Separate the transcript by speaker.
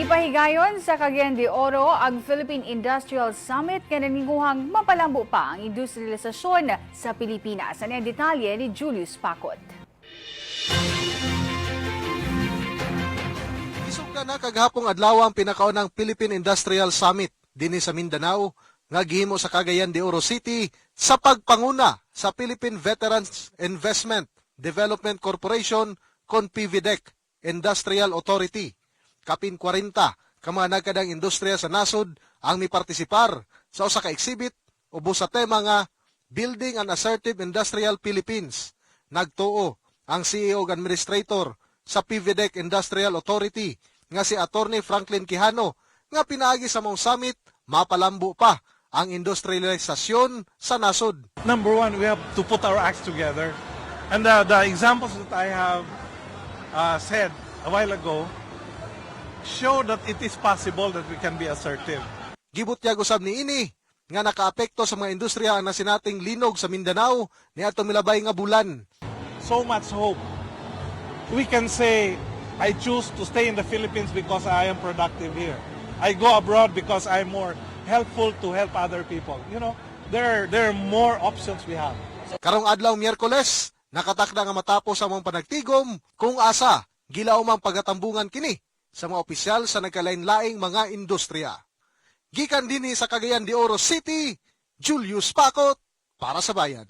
Speaker 1: Gipahigayon sa Cagayan de Oro ang Philippine Industrial Summit nga naninguhang mapalambo pa ang industrialisasyon sa Pilipinas. Ano ang detalye ni Julius Pacot?
Speaker 2: Isugda na kaghapong adlaw ang pinakaunang Philippine Industrial Summit dinhi sa Mindanao nga gihimo sa Cagayan de Oro City sa pagpanguna sa Philippine Veterans Investment Development Corporation kon PVDEC Industrial Authority. Kapin 40 ka mga nagkadang industriya sa nasod ang mipartisipar sa usa ka exhibit ubos sa tema nga Building an Assertive Industrial Philippines. Nagtuo ang CEO ug Administrator sa PVDEC Industrial Authority nga si Attorney Franklin Quijano nga pinaagi sa mong summit mapalambo pa ang industrialisasyon sa nasod.
Speaker 3: Number one, we have to put our acts together. And the examples that I have said a while ago show that it is possible that we can be assertive.
Speaker 2: Gibutyag usab ni ini nga nakaapekto sa mga industriya ang nasinating linog sa Mindanao ni atong milabay nga bulan.
Speaker 3: So much hope. We can say, I choose to stay in the Philippines because I am productive here. I go abroad because I'm more helpful to help other people. You know, there are more options we have.
Speaker 2: Karong adlaw Miyerkules, nakatakda nga matapos ang mga panagtigom kung asa gilaom ang pagatambungan kini sa mga opisyal sa nagkalain-laing mga industriya. Gikan dinhi sa Cagayan de Oro City, Julius Pacot para sa Bayan.